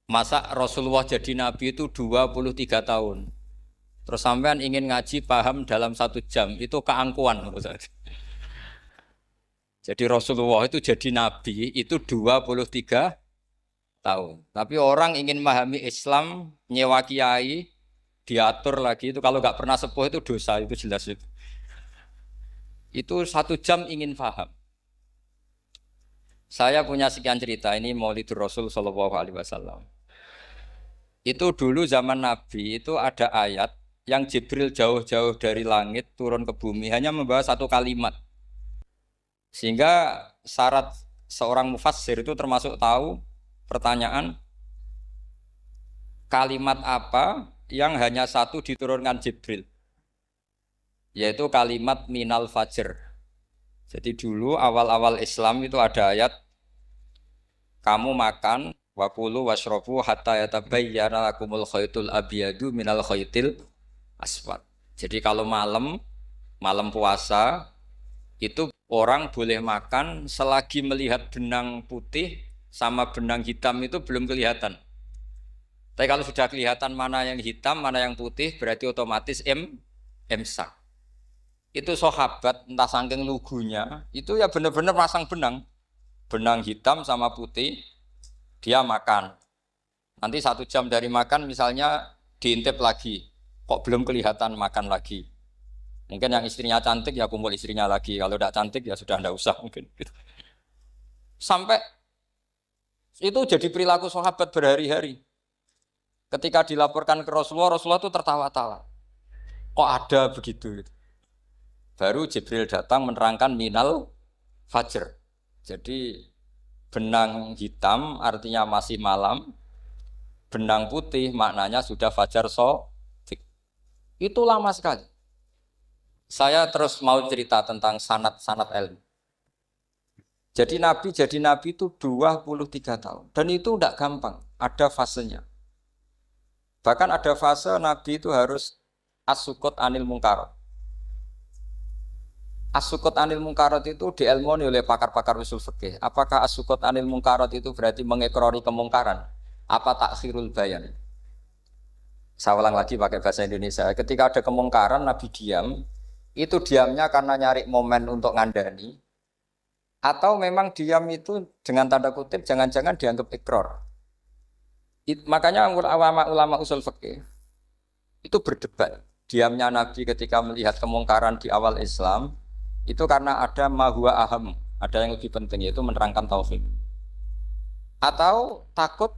Masa Rasulullah jadi nabi itu 23 tahun. Terus sampean ingin ngaji paham dalam 1 jam, itu keangkuhan menurut saya. Jadi Rasulullah itu jadi nabi itu 23 tahun. Tapi orang ingin memahami Islam, nyewa kiai, diatur lagi itu kalau nggak pernah sepuh itu dosa, itu jelas itu. Itu 1 jam ingin paham. Saya punya sekian cerita ini Maulidur Rasul Shallallahu Alaihi Wasallam. Itu dulu zaman Nabi itu ada ayat yang Jibril jauh-jauh dari langit turun ke bumi hanya membawa satu kalimat. Sehingga syarat seorang mufassir itu termasuk tahu pertanyaan kalimat apa yang hanya satu diturunkan Jibril. Yaitu kalimat minal fajr. Jadi dulu awal-awal Islam itu ada ayat kamu makan wakulu washrobu hatta yatabayyana lakumul khaytul abyadu minal khaytil aswad. Jadi kalau malam puasa itu orang boleh makan selagi melihat benang putih sama benang hitam itu belum kelihatan. Tapi kalau sudah kelihatan mana yang hitam, mana yang putih, berarti otomatis imsak. Itu sahabat entah saking lugunya, itu ya benar-benar pasang benang hitam sama putih, dia makan. Nanti 1 jam dari makan misalnya diintip lagi, kok belum kelihatan makan lagi. Mungkin yang istrinya cantik ya kumpul istrinya lagi, kalau tidak cantik ya sudah tidak usah mungkin. Sampai itu jadi perilaku sahabat berhari-hari. Ketika dilaporkan ke Rasulullah, Rasulullah itu tertawa-tawa. Kok ada begitu? Baru Jibril datang menerangkan minal fajr. Jadi benang hitam artinya masih malam, benang putih maknanya sudah fajar shadiq. Itu lama sekali. Saya terus mau cerita tentang sanad-sanad ilmu. Jadi Nabi itu 23 tahun. Dan itu tidak gampang, ada fasenya. Bahkan ada fase Nabi itu harus as-sukut anil mungkarat. As-sukut anil mungkarat itu diilmoni oleh pakar-pakar usul fikih. Apakah as-sukut anil mungkarat itu berarti mengekrori kemungkaran? Apa takhirul bayan? Saya ulang lagi pakai bahasa Indonesia. Ketika ada kemungkaran, Nabi diam. Itu diamnya karena nyari momen untuk ngandani. Atau memang diam itu dengan tanda kutip jangan-jangan dianggap ikrar. Makanya ulama usul fikih itu berdebat. Diamnya Nabi ketika melihat kemungkaran di awal Islam itu karena ada ma huwa aham, ada yang lebih penting yaitu menerangkan tauhid. Atau takut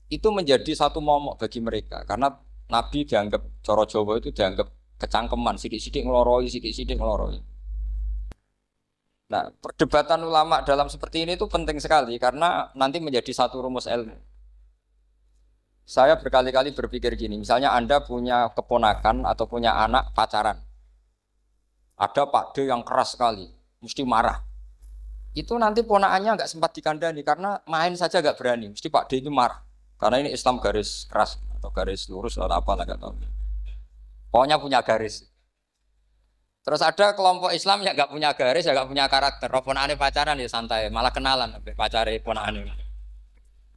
itu menjadi satu momok bagi mereka karena Nabi dianggap coro Jawa itu dianggap kecangkeman, sidik-sidik ngeloroi, sidik-sidik ngeloroi. Nah, perdebatan ulama dalam seperti ini itu penting sekali karena nanti menjadi satu rumus ilmu. Saya berkali-kali berpikir gini, misalnya Anda punya keponakan atau punya anak pacaran. Ada Pak D yang keras sekali, mesti marah. Itu nanti ponakannya nggak sempat dikandani karena main saja nggak berani. Mesti Pak D itu marah. Karena ini Islam garis keras atau garis lurus atau apa nggak tahu. Pokoknya punya garis. Terus ada kelompok Islam yang nggak punya garis, ya nggak punya karakter. Ponakannya pacaran ya santai, malah kenalan pacarnya ponakannya.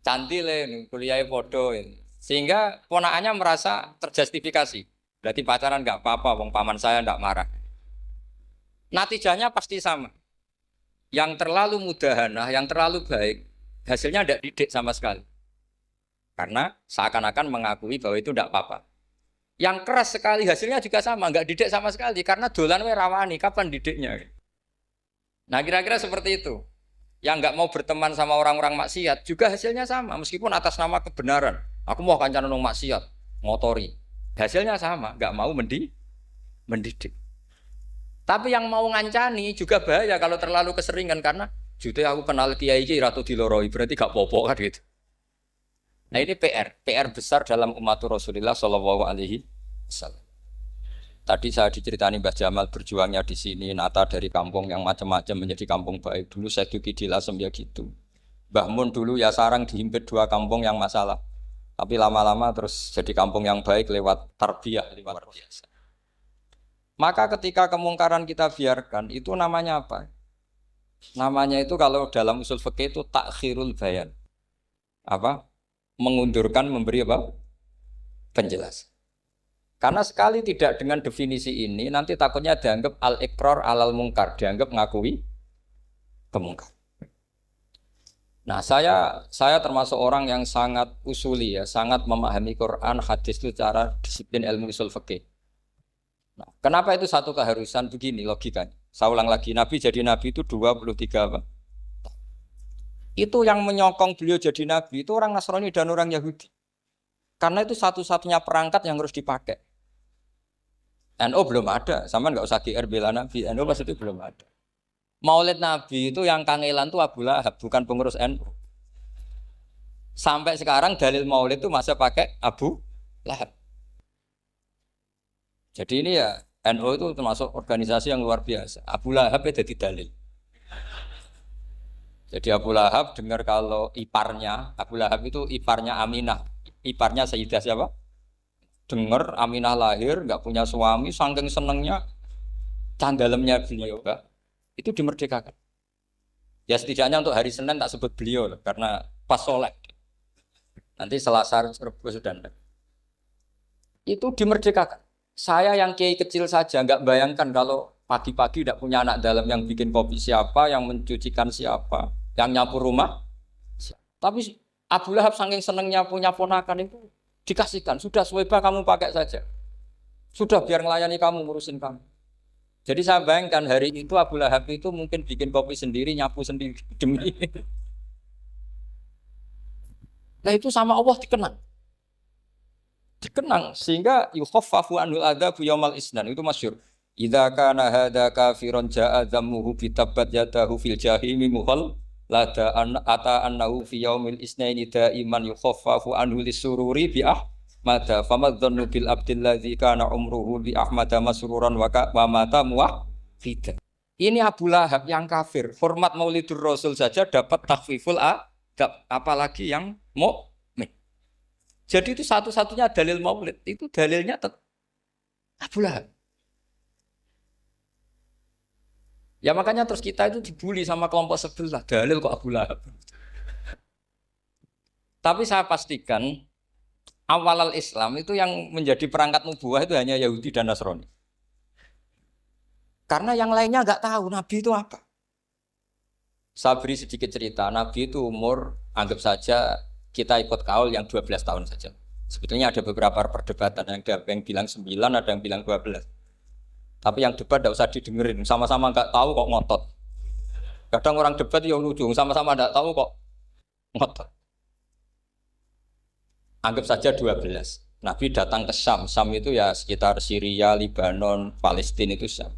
Cantik le, kuliah podo. Sehingga ponakannya merasa terjustifikasi. Berarti pacaran nggak apa-apa, wong paman saya nggak marah. Natijahnya pasti sama. Yang terlalu mudahanah, yang terlalu baik, hasilnya tidak didik sama sekali. Karena seakan-akan mengakui bahwa itu tidak apa-apa. Yang keras sekali hasilnya juga sama, nggak didik sama sekali. Karena dolan we rawani, kapan didiknya? Nah kira-kira seperti itu. Yang nggak mau berteman sama orang-orang maksiat juga hasilnya sama. Meskipun atas nama kebenaran. Aku mau kancanan orang maksiat, ngotori. Hasilnya sama, nggak mau mendidik. Tapi yang mau ngancani juga bahaya kalau terlalu keseringan karena jute aku kenal kiai iki ratu diloroi berarti gak popo kan gitu. Nah ini PR besar dalam umat Rasulullah Shallallahu Alaihi Wasallam. Tadi saya diceritani Mbah Jamal berjuangnya di sini, nata dari kampung yang macam-macam menjadi kampung baik. Dulu saya Duki di Lasem ya gitu. Mbah Mun dulu ya sarang dihimpit 2 kampung yang masalah. Tapi lama-lama terus jadi kampung yang baik lewat tarbiyah, luar biasa. Maka ketika kemungkaran kita biarkan, itu namanya apa? Namanya itu kalau dalam usul fikih itu takhirul bayan. Apa? mengundurkan memberi apa? Penjelasan. Karena sekali tidak dengan definisi ini nanti takutnya dianggap al-iqrar alal mungkar, dianggap ngakui kemungkar. Nah, saya termasuk orang yang sangat usuli ya, sangat memahami Quran, hadis itu secara disiplin ilmu usul fikih. Nah, kenapa itu satu keharusan begini logikanya? Saya ulang lagi, Nabi jadi Nabi itu 23 apa? Itu yang menyokong beliau jadi Nabi itu orang Nasrani dan orang Yahudi. Karena itu satu-satunya perangkat yang harus dipakai. NU belum ada, sama nggak usah GR bela Nabi, NU pas itu belum ada. Maulid Nabi itu yang kangelan tuh Abu Lahab, bukan pengurus NU. Sampai sekarang dalil Maulid itu masih pakai Abu Lahab. Jadi ini ya NU itu termasuk organisasi yang luar biasa. Abu Lahab ya jadi dalil. Jadi Abu Lahab dengar kalau iparnya, Abu Lahab itu iparnya Aminah, iparnya Sayyidah siapa? Dengar Aminah lahir, nggak punya suami, saking senengnya candalemnya beliau, itu dimerdekakan. Ya setidaknya untuk hari Senin tak sebut beliau loh, karena pas soleh. Nanti Selasa Rabu sudah. Itu dimerdekakan. Saya yang kiai kecil saja nggak bayangkan kalau pagi-pagi tidak punya anak dalam yang bikin kopi siapa, yang mencucikan siapa, yang nyapu rumah. Tapi Abu Lahab saking senengnya punya ponakan itu dikasihkan. Sudah Suwaiba kamu pakai saja. Sudah biar melayani kamu, ngurusin kamu. Jadi saya bayangkan hari itu Abu Lahab itu mungkin bikin kopi sendiri, nyapu sendiri demi. Nah itu sama Allah dikenang sehingga yukhaffafu anhul adzabu yaumal isnan itu masyhur. Idza kana hadza kafiron jaa dhammuhu bi tabbat yadahu fil jahimi muhal lada an ata annahu fi yaumil isnaini daiman yukhaffafu anhu lisururi bi ahmada famadzannu bil abdil ladzi kana umruhu bi ahmada masruran wa mata muwahhida. Ini Abu Lahab yang kafir, hormat Maulidur Rasul saja dapat takhfiful adab, apalagi yang mukmin. Jadi itu satu-satunya dalil Maulid, itu dalilnya Abu Lahab. Ya makanya terus kita itu dibully sama kelompok sebelah, dalil kok Abu Lahab. Tapi saya pastikan awal Islam itu yang menjadi perangkat nubuwah itu hanya Yahudi dan Nasrani. Karena yang lainnya nggak tahu Nabi itu apa. Saya beri sedikit cerita, Nabi itu umur anggap saja kita ikut kaul yang 12 tahun saja. Sebetulnya ada beberapa perdebatan, ada yang bilang 9, ada yang bilang 12. Tapi yang debat tidak usah didengerin, sama-sama nggak tahu kok ngotot. Kadang orang debat yang lucu, sama-sama nggak tahu kok ngotot. Anggap saja 12. Nabi datang ke Syam, Syam itu ya sekitar Syria, Lebanon, Palestina itu Syam.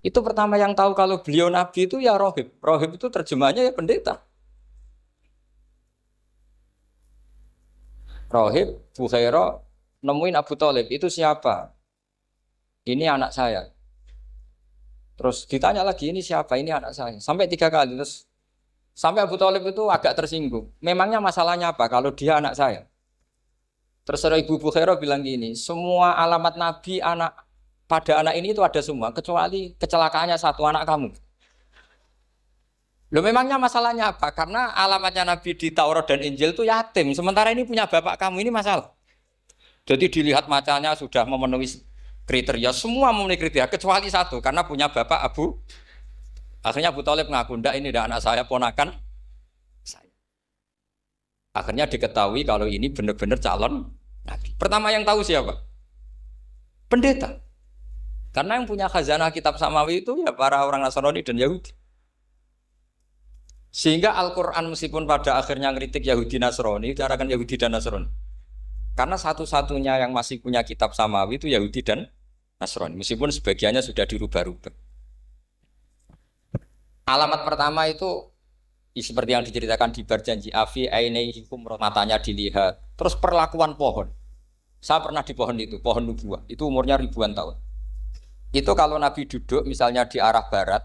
Itu pertama yang tahu kalau beliau Nabi itu ya rohib. Rohib itu terjemahnya ya pendeta. Rohib, Bukhaira, nemuin Abu Thalib, itu siapa? Ini anak saya. Terus ditanya lagi, ini siapa? Ini anak saya. Sampai 3 kali. Terus sampai Abu Thalib itu agak tersinggung. Memangnya masalahnya apa kalau dia anak saya? Terus Ibu Bukhaira bilang gini, semua alamat Nabi pada anak ini itu ada semua, kecuali kecelakaannya satu, anak kamu. Loh memangnya masalahnya apa? Karena alamatnya Nabi di Taurat dan Injil itu yatim. Sementara ini punya bapak kamu, ini masalah. Jadi dilihat macanya sudah memenuhi kriteria, semua memenuhi kriteria kecuali satu karena punya bapak Abu. Akhirnya Abu Thalib ngaku, ndak ini dah anak saya, ponakan saya. Akhirnya diketahui kalau ini benar-benar calon Nabi. Pertama yang tahu siapa? Pendeta. Karena yang punya khazanah kitab samawi itu ya para orang Nasrani dan Yahudi. Sehingga Al-Quran meskipun pada akhirnya ngeritik Yahudi Nasrani, diarahkan Yahudi dan Nasrani. Karena satu-satunya yang masih punya kitab samawi itu Yahudi dan Nasrani, meskipun sebagiannya sudah dirubah-rubah. Alamat pertama itu seperti yang diceritakan di Berjanji, afi ainaihikum, matanya dilihat. Terus perlakuan pohon. Saya pernah di pohon itu, pohon nubuah. Itu umurnya ribuan tahun. Itu kalau Nabi duduk misalnya di arah barat,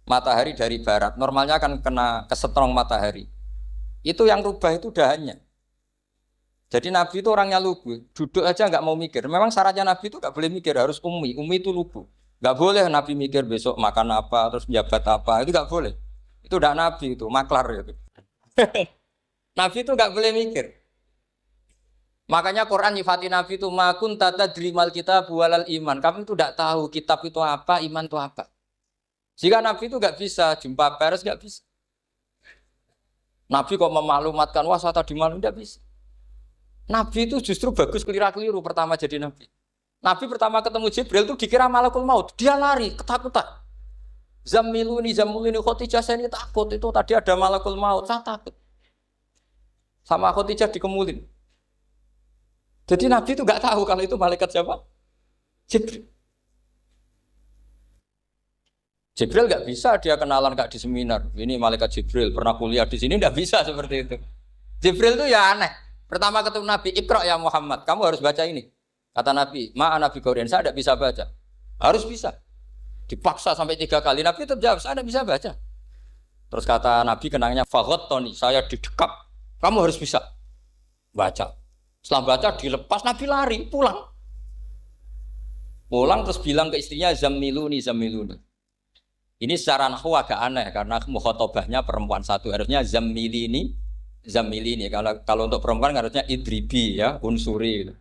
matahari dari barat, normalnya akan kena kesetrong matahari. Itu yang rubah itu dahannya. Jadi Nabi itu orangnya lugu, duduk aja nggak mau mikir. Memang syaratnya Nabi itu nggak boleh mikir, harus ummi. Ummi itu lugu. Nggak boleh Nabi mikir besok makan apa, terus menjabat apa, itu nggak boleh. Itu udah Nabi itu, maklar itu. Nabi itu nggak boleh mikir. Makanya Quran nyifati Nabi itu makun tata drimal kita bualal iman. Kamu itu tidak tahu kitab itu apa, iman itu apa. Jika Nabi itu nggak bisa jumpa pers, nggak bisa. Nabi kok memaklumatkan wah saya tadi malu, nggak bisa. Nabi itu justru bagus keliru pertama jadi Nabi. Nabi pertama ketemu Jibril itu dikira malakul maut, dia lari ketakutan. Zamiluni Khotijah saya ini takut itu tadi ada malakul maut, saya takut. Sama Khotijah dikemulin. Jadi Nabi itu nggak tahu kalau itu malaikat siapa? Jibril. Jibril nggak bisa dia kenalan nggak di seminar. Ini malaikat Jibril pernah kuliah di sini nggak bisa seperti itu. Jibril itu ya aneh. Pertama ketemu Nabi, Iqra ya Muhammad, kamu harus baca ini. Kata Nabi, Nabi Qaurien, saya tidak bisa baca. Harus bisa. Dipaksa sampai 3 kali. Nabi tetap jawab, saya tidak bisa baca. Terus kata Nabi kenangnya, Fagot Tony, saya didekap. Kamu harus bisa baca. Setelah baca dilepas, Nabi lari, pulang. Pulang terus bilang ke istrinya, Zamiluni. Ini secara nahwu agak aneh, karena mukhotobahnya perempuan satu. Harusnya Zamilini. Kalau untuk perempuan harusnya idribi ya, unsuri. Gitu.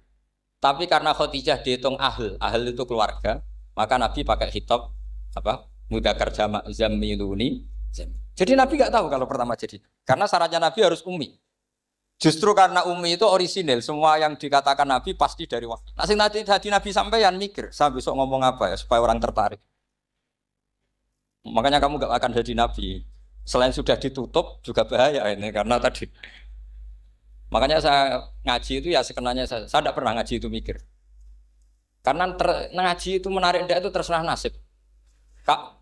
Tapi karena Khadijah dihitung ahl itu keluarga, maka Nabi pakai khitab mudzakkar jamak Zamiluni. Jadi Nabi nggak tahu kalau pertama jadi. Karena syaratnya Nabi harus ummi. Justru karena ummi itu orisinil, semua yang dikatakan Nabi pasti dari wahyu. Nah, sing tadi Nabi sampaian mikir, saya besok ngomong apa ya supaya orang tertarik. Makanya kamu gak akan jadi Nabi. Selain sudah ditutup juga bahaya ini karena tadi. Makanya saya ngaji itu ya sekenanya saya tidak pernah ngaji itu mikir. Karena ngaji itu menarik itu terserah nasib.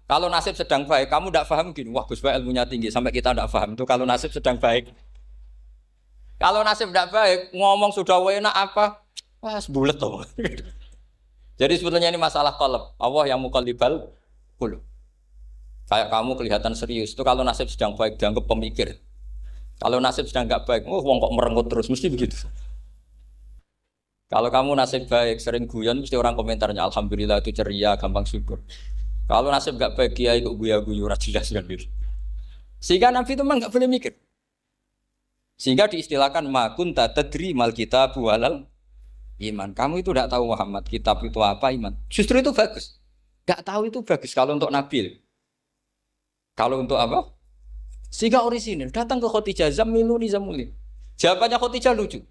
Kalau nasib sedang baik, kamu tidak paham gini, wah Gus Baik ilmunya tinggi sampai kita tidak paham itu kalau nasib sedang baik. Kalau nasib tidak baik, ngomong sudah enak apa? Wah, sebulet tuh. Jadi sebetulnya ini masalah qalb. Allah yang muqallibal qulub. Kayak kamu kelihatan serius. Itu kalau nasib sedang baik dianggap pemikir. Kalau nasib sedang enggak baik, wong kok merengut terus, mesti begitu. Kalau kamu nasib baik, sering guyon, mesti orang komentarnya alhamdulillah itu ceria, gampang syukur. Kalau nasib enggak baik, kiai kok guya-guyu, jelas kan gitu. Sehingga Nabi itu memang enggak boleh mikir. Sehingga diistilahkan makun tadri mal kitab walal iman. Kamu itu tidak tahu Muhammad kitab itu apa iman. Justru itu bagus. Enggak tahu itu bagus kalau untuk Nabi. Kalau untuk apa? Sehingga orisinil datang ke Khadijah Zamiluni. Jawabannya Khadijah lucu.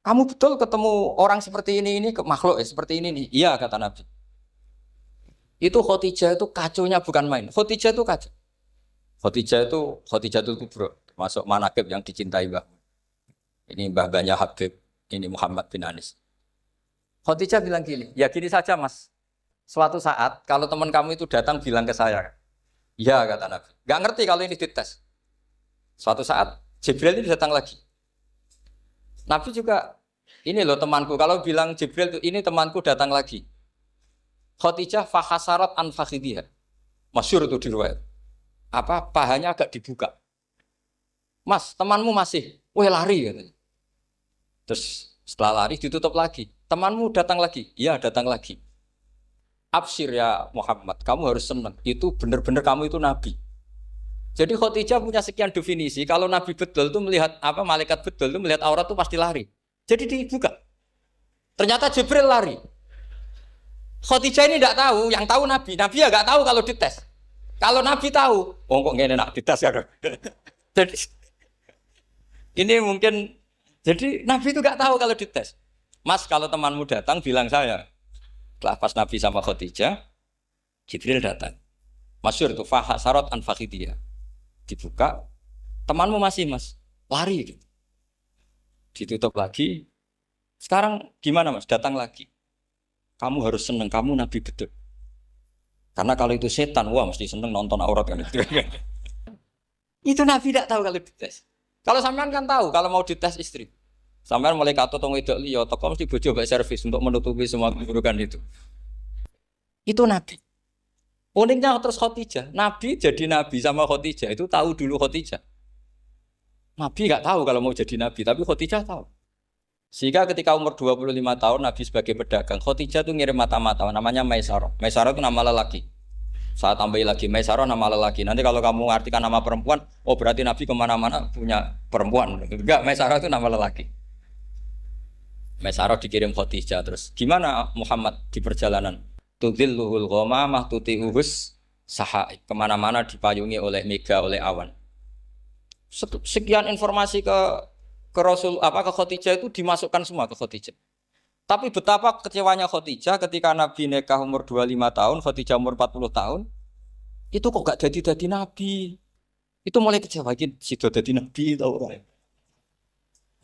Kamu betul ketemu orang seperti ini ke makhluk seperti ini nih. Iya kata Nabi. Itu Khadijah itu kacaunya bukan main. Khadijah itu kacau. Khadijah itu kubro. Masuk manaqib yang dicintai Mbah. Ini mbah-mbahnya Habib, ini Muhammad bin Anis. Khadijah bilang gini, ya gini saja mas. Suatu saat kalau teman kamu itu datang bilang ke saya, ya kata Nabi. Gak ngerti kalau ini dites. Suatu saat Jibril ini datang lagi. Nabi juga, ini loh temanku. Kalau bilang Jibril itu ini temanku datang lagi. Khadijah fahasarat an fakhidhiha. Masyhur itu di riwayat. Pahanya agak dibuka. Mas, temanmu masih, lari katanya. Terus setelah lari ditutup lagi. Temanmu datang lagi, iya datang lagi. Absyir ya Muhammad, kamu harus senang. Itu benar-benar kamu itu Nabi. Jadi Khadijah punya sekian definisi. Kalau Nabi betul itu melihat malaikat betul itu melihat aurat itu pasti lari. Jadi dibuka. Ternyata Jibril lari. Khadijah ini tidak tahu, yang tahu Nabi. Nabi ya nggak tahu kalau dites. Kalau Nabi tahu, kok ngene nak dites ya. Jadi ini mungkin, jadi Nabi itu gak tahu kalau dites. Mas, kalau temanmu datang, bilang saya. Setelah pas Nabi sama Khadijah, Jibril datang. Masyhur itu, fahasarat an fakhidiyah. Dibuka, temanmu masih mas, lari. Gitu. Ditutup lagi. Sekarang gimana mas, datang lagi. Kamu harus seneng, kamu Nabi betul. Karena kalau itu setan, wah mesti seneng nonton aurat kan. Itu Nabi tidak tahu kalau dites. Kalau sampean kan tahu kalau mau dites istri. Sampean mulai kato tong wedok liya teko mesti bojo mbak servis untuk menutupi semua keburukan itu. Itu Nabi. Uniknya terus Khadijah. Nabi jadi Nabi sama Khadijah itu tahu dulu Khadijah. Nabi enggak tahu kalau mau jadi Nabi, tapi Khadijah tahu. Sehingga ketika umur 25 tahun Nabi sebagai pedagang, Khadijah itu ngirim mata-mata namanya Maisarah. Maisarah itu nama lelaki. Saya tambahi lagi Maisarah nama lelaki. Nanti kalau kamu artikan nama perempuan, oh berarti Nabi kemana-mana punya perempuan. Enggak, Maisarah itu nama lelaki. Maisarah dikirim Khadijah. Terus gimana Muhammad di perjalanan? Tudhilluhul ghamamah tuti'uhus sahai. Kemana-mana dipayungi oleh mega, oleh awan. Sekian informasi ke Rasul ke Khadijah itu dimasukkan semua ke Khadijah. Tapi betapa kecewanya Khadijah ketika Nabi nikah umur 25 tahun, Khadijah umur 40 tahun. Itu kok gak jadi Nabi. Itu mulai kecewa sido jadi Nabi tahu.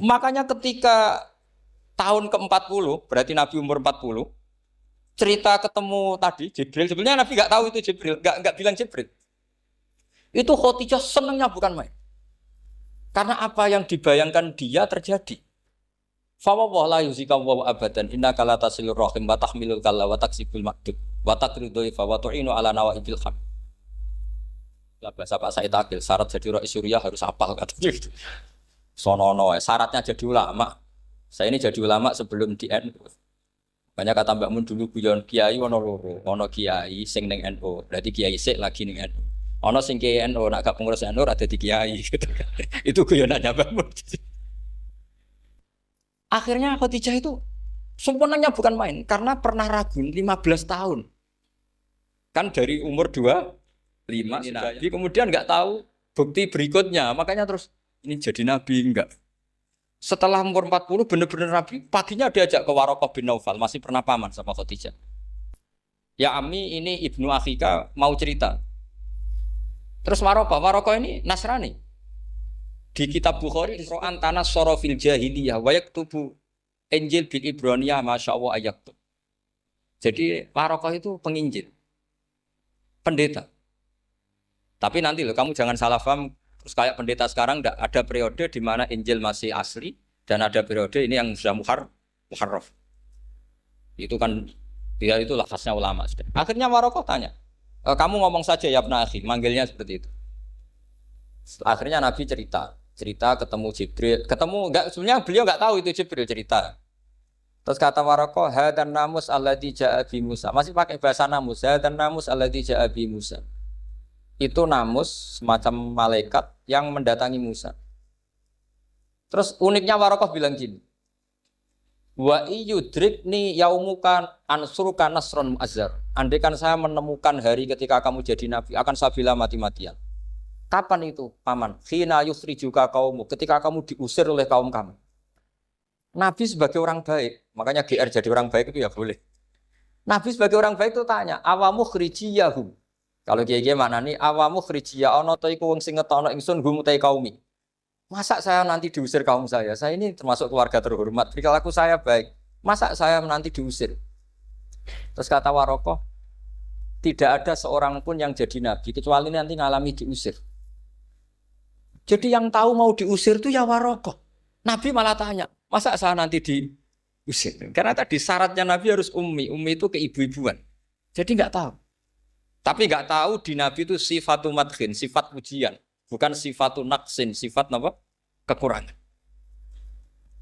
Makanya ketika tahun ke-40, berarti Nabi umur 40, cerita ketemu tadi Jibril, sebenarnya Nabi gak tahu itu Jibril, gak bilang Jibril. Itu Khadijah senangnya bukan main. Karena apa yang dibayangkan dia terjadi. Fa wa la yuzika wa abadan innaka la tasilur rahim wa tahmilul kalla wa taksibul maqdud wa taqridu fa wa tu'inu ala nawaibil haq. Lah bahasa Pak Said Akil syarat jadi rais Suriah harus hafal katanya gitu. Sonono syaratnya jadi ulama. Saya ini jadi ulama sebelum di NU. Banyak kata Mbak Mun dulu guyon kiai ono loro, ono kiai sing ning NU, berarti kiai sik lagi ning NU. Ono sing kiai NU nak gak pengurus NU ada di kiai gitu kan. Itu guyonannya Mbak Mun. Akhirnya Khadijah itu sempurnanya bukan main karena pernah ragu 15 tahun. Kan dari umur 25 Nabi kemudian nggak tahu bukti berikutnya. Makanya terus ini jadi Nabi enggak. Setelah umur 40 benar-benar Nabi, paginya diajak ke Waraqah bin Naufal, masih pernah paman sama Khadijah. Ya Ami ini Ibnu Akhika mau cerita. Terus Waraqah ini Nasrani. Di kitab Bukhari Quran tanah sorofil jahiliyah wayak tubuh Injil bil Ibraniyah masya Allah ayaktub. Jadi Waraqah itu penginjil, pendeta. Tapi nanti loh kamu jangan salah paham. Terus kayak pendeta sekarang ada periode di mana Injil masih asli dan ada periode ini yang sudah muharraf. Itu kan dia itu lafaznya ulama. Akhirnya Waraqah tanya, kamu ngomong saja ya Ibnu Akhi, manggilnya seperti itu. Akhirnya Nabi cerita ketemu Jibril, sebenarnya beliau nggak tahu itu Jibril cerita. Terus kata Waraqah, hadan namus alladzi ja'a bi Musa. Masih pakai bahasa namus, hadan namus alladzi ja'a bi Musa. Itu namus semacam malaikat yang mendatangi Musa. Terus uniknya Waraqah bilang gini, wa iyudrikni yaumuka ansuruka nasron mu'azzar. Andai kan saya menemukan hari ketika kamu jadi nabi, akan saya bilang mati-matian. Kapan itu, paman? Khina yukhrijuka kaumu, ketika kamu diusir oleh kaum kamu. Nabi sebagai orang baik, makanya GR jadi orang baik itu ya boleh. Nabi sebagai orang baik itu tanya, awamu khrijiyahum. Kalau kiai-kiai maknani awamu khrijiyah ana ta iku wong sing ngetono ingsun hum ta kaumi. Masa saya nanti diusir kaum saya? Saya ini termasuk keluarga terhormat. Perilaku saya baik. Masa saya nanti diusir? Terus kata Waraqah, tidak ada seorang pun yang jadi nabi kecuali nanti ngalami diusir. Jadi yang tahu mau diusir itu ya Waraqah. Nabi malah tanya, masa saya nanti diusir? Karena tadi syaratnya Nabi harus ummi. Ummi itu keibu-ibuan. Jadi nggak tahu. Tapi nggak tahu di Nabi itu sifatu madkhin, sifat pujian. Bukan sifatu naqsin, sifat apa? Kekurangan.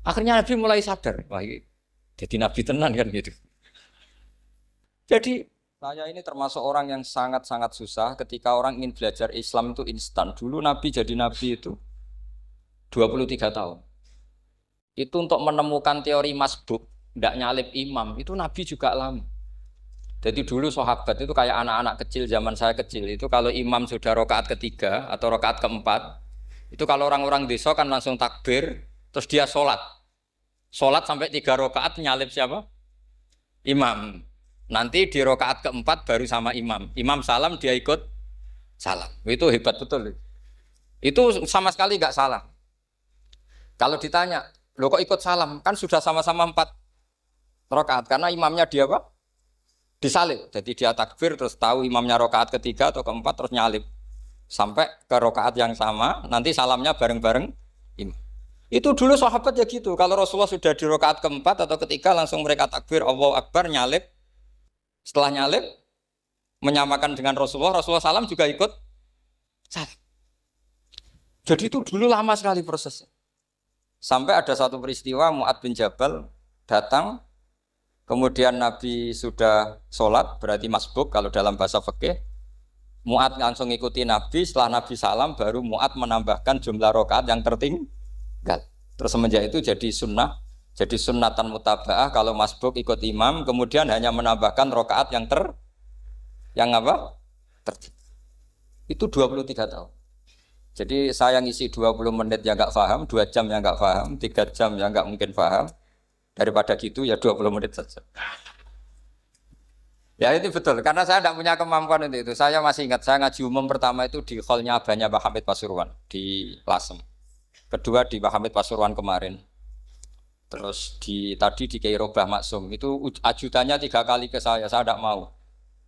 Akhirnya Nabi mulai sadar. Wah, jadi Nabi tenan kan gitu. Jadi saya ini termasuk orang yang sangat-sangat susah ketika orang ingin belajar Islam itu instan. Dulu Nabi jadi Nabi itu 23 tahun. Itu untuk menemukan teori masbuk, tidak nyalip imam, itu Nabi juga lama. Jadi dulu sahabat itu kayak anak-anak kecil zaman saya kecil. Itu kalau imam sudah rakaat ketiga atau rakaat keempat, itu kalau orang-orang desa kan langsung takbir, terus dia sholat. Sholat sampai 3 rakaat nyalip siapa? Imam. Nanti di rakaat keempat baru sama imam. Imam salam dia ikut salam. Itu hebat betul. Itu sama sekali nggak salah. Kalau ditanya, lo kok ikut salam? Kan sudah sama-sama 4 rakaat karena imamnya dia apa? Disalib. Jadi dia takbir terus tahu imamnya rakaat ketiga atau keempat terus nyalip sampai ke rakaat yang sama. Nanti salamnya bareng-bareng imam. Itu dulu sahabat ya gitu. Kalau Rasulullah sudah di rakaat keempat atau ketiga langsung mereka takbir Allahu Akbar nyalip. Setelah nyalip menyamakan dengan Rasulullah, Rasulullah salam juga ikut salam. Jadi itu dulu lama sekali prosesnya. Sampai ada satu peristiwa Mu'adz bin Jabal datang, kemudian Nabi sudah sholat, berarti masbuk kalau dalam bahasa fikih. Mu'ad langsung ngikuti Nabi, setelah Nabi salam baru Mu'ad menambahkan jumlah rakaat yang tertinggal. Terus semenjak itu jadi sunnatan mutaba'ah kalau masbuk ikut imam, kemudian hanya menambahkan rakaat yang apa? Itu 23 tahun. Jadi saya ngisi 20 menit yang nggak paham, 2 jam yang nggak paham, 3 jam yang nggak mungkin paham. Daripada gitu ya 20 menit saja. Ya itu betul, karena saya tidak punya kemampuan untuk itu. Saya masih ingat, saya ngaji umum pertama itu di hallnya abahnya Pak Hamid Pasuruan di Lasem. Kedua di Pak Hamid Pasuruan kemarin. Terus tadi di Kiai Robah Maksum, itu ajudannya 3 kali ke saya tidak mau.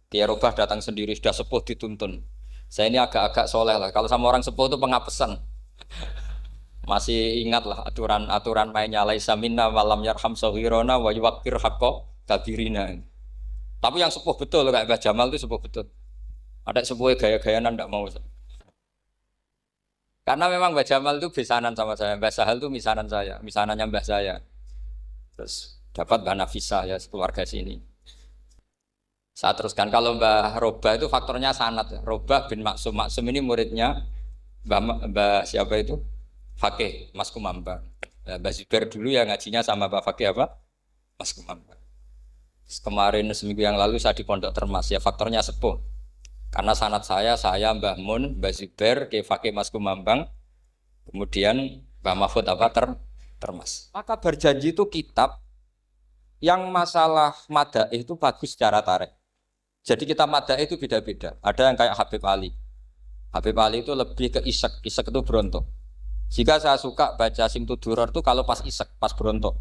Kiai Robah datang sendiri, sudah sepuh dituntun. Saya ini agak-agak soleh lah, kalau sama orang sepuh itu pengapesan. Masih ingat lah aturan mainnya laisa minna walam yarham saghirona wa yuwaqqir haqqo kabirina. Tapi yang sepuh betul kayak Mbah Jamal itu sepuh betul. Ada sepuh gaya-gayanan tidak mau. Karena memang Mbah Jamal itu besanan sama saya. Mbah Sahal itu misanannya Mbah saya. Terus dapat Mbah Nafisa ya keluarga sini. Saya teruskan kalau Mbah Robah itu faktornya sanad. Robah bin Maksum. Maksum ini muridnya Mbah siapa itu? Fakih Mas Kumambang. Mbah Zubair dulu ya ngajinya sama Mbah Fakih apa? Mas Kumambang. Kemarin seminggu yang lalu saya di Pondok Termas ya faktornya sepuh. Karena sanad saya Mbah Mun, Mbah Zubair, Kiai Fakih Mas Kumambang, kemudian Mbah Mahfud apa Termas. Maka berjanji itu kitab yang masalah madaih itu bagus secara tarik. Jadi kita madaih itu beda-beda. Ada yang kayak Habib Ali. Habib Ali itu lebih ke isek itu berontok. Jika saya suka baca Simtud Duror itu kalau pas isek, pas berontok.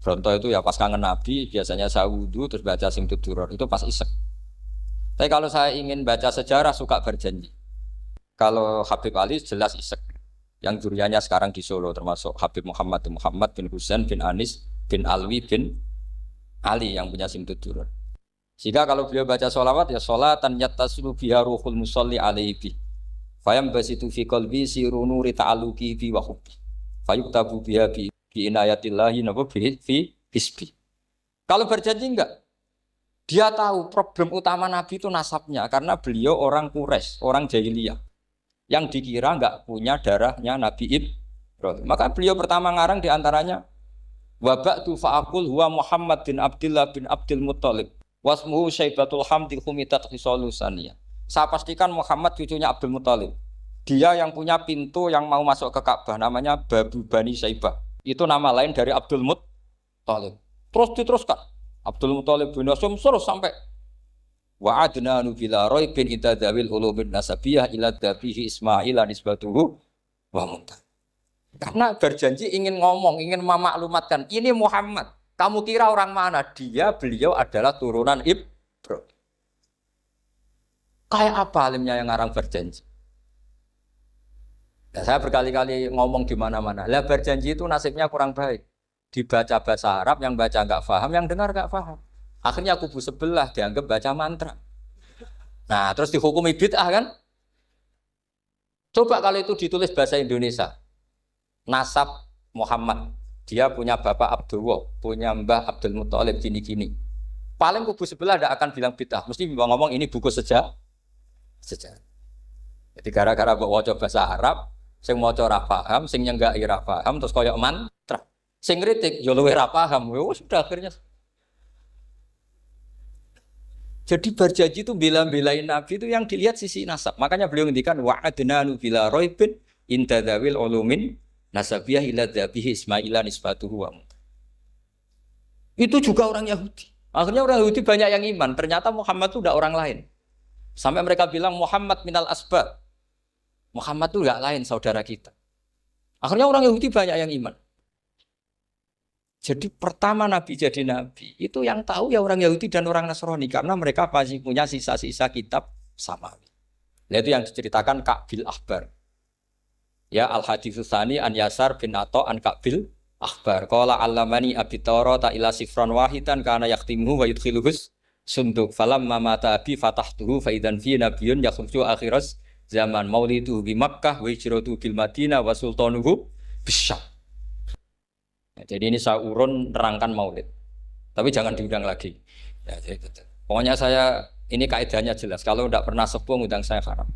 Bronto itu ya pas kangen Nabi, biasanya saya wudhu terus baca Simtud Duror, itu pas isek. Tapi kalau saya ingin baca sejarah suka berjanji. Kalau Habib Ali jelas isek. Yang duriannya sekarang di Solo termasuk Habib Muhammad bin Husain bin Anis bin Alwi bin Ali yang punya Simtud Duror. Jika kalau beliau baca sholawat ya sholatan yattasilu biha ruhul musalli alaihi. Fayam basitu fi qalbi sirunuri ta'aluki bi wa hubbi. Fayuktabu biha bi inayatillahi nabu fi hisbi. Kalau berjanji enggak, dia tahu problem utama Nabi itu nasabnya karena beliau orang Quraisy, orang jahiliyah yang dikira enggak punya darahnya Nabi Ibrahim. Maka beliau pertama ngarang diantaranya wabatu fa'akul huwa Muhammad bin Abdullah bin Abdul Muttalib wasmuhu Syaibatul Hamdi Humidat Hisalusaniyah. Saya pastikan Muhammad cucunya Abdul Muttalib. Dia yang punya pintu yang mau masuk ke Ka'bah namanya Babu Bani Syaibah. Itu nama lain dari Abdul Muttalib. Terus diteruskan. Abdul Muttalib bin Hasyim terus sampai wa adnanu bila raibin idza dawil ulubin nasabiyah ila dabihi Ismail nisbatuhu wa muntah. Karena berjanji ingin ngomong, ingin memaklumatkan ini Muhammad. Kamu kira orang mana? Beliau adalah turunan Ibrahim. Kayak apa alimnya yang ngarang berjanji? Nah, saya berkali-kali ngomong di mana-mana. Lah berjanji itu nasibnya kurang baik. Dibaca bahasa Arab, yang baca nggak paham, yang dengar nggak paham. Akhirnya kubu sebelah dianggap baca mantra. Nah, terus dihukumi bid'ah kan? Coba kalau itu ditulis bahasa Indonesia. Nasab Muhammad. Dia punya bapak Abdullah, punya mbah Abdul Muttalib gini-gini. Paling kubu sebelah tidak akan bilang bid'ah. Mesti ngomong ini buku sejarah. Jadi gara-gara bawa bahasa Arab, sing maca ora paham, sing nyenggaki ora paham, terus koyok mantra. Sing kritik yo luwih ora paham. Sudah akhirnya. Jadi berjanji itu bela-belain Nabi itu yang dilihat sisi nasab. Makanya beliau ngendikan wa'adnanu bila raibin inda dzawil ulumin nasabiyah ila dzabihi Ismaila nisbatuhu wa. Itu juga orang Yahudi. Akhirnya orang Yahudi banyak yang iman. Ternyata Muhammad itu tidak orang lain. Sampai mereka bilang Muhammad minal asbab. Muhammad itu enggak lain saudara kita. Akhirnya orang Yahudi banyak yang iman. Jadi pertama Nabi jadi Nabi itu yang tahu ya orang Yahudi dan orang Nasrani karena mereka pasti punya sisa-sisa kitab samawi. Nah, itu yang diceritakan Ka'bil Ahbar. Ya Al-Haditsus Tsani an Yasar bin Atha an Ka'bil Ahbar. Qala 'allamani Abi Tawrata ila sifran wahidan kana yaqtimuhu wa yudkhiluhus sunduk falamma mata abi fatahtuhu fa idzan fi nabiyyun yakhruju akhiras zaman maulidu bi Makkah wa hijratu bil Madinah wa sultanuhu bisyam. Ya, jadi ini saya urun nerangkan maulid. Tapi jangan diundang lagi. Ya, jadi, pokoknya saya ini kaidahnya jelas. Kalau tidak pernah sepuh ngundang saya haram.